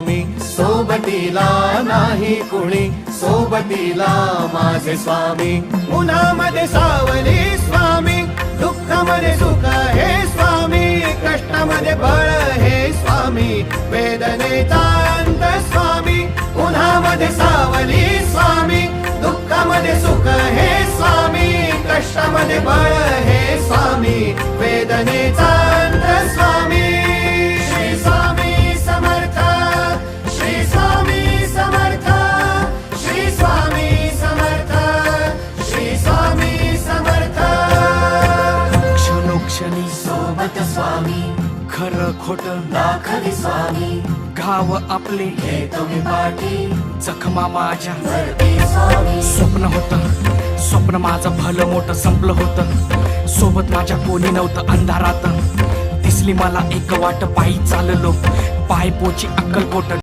मी सोबतीला नाही कुणी, सोबतीला माझे स्वामी. उन्हामध्ये सावली स्वामी, दुःखामध्ये सुख हे स्वामी, कष्टामध्ये बळ हे स्वामी, वेदनेचा अंत स्वामी. उन्हामध्ये सावली स्वामी, दुःखामध्ये सुख हे स्वामी, कष्टामध्ये बळ हे स्वामी, वेदनेचा अंत स्वामी. श्री स्वामी समर्थ, श्री स्वामी समर्थ, श्री स्वामी समर्थ, श्री स्वामी समर्थ. क्षणोक्षणी सोबत स्वामी, खरं खोट दाखवी स्वामी, घाव आपले घेतो मी पाठी, जखमा माझ्या भरती स्वामी. स्वप्न होतं, स्वप्न माझं भलं मोठं संपलं होतं. सोबत माझ्या कोणी नव्हतं अंधारात. दिसली मला एक वाट, पायी चाललो पाय पोची अक्कलकोट.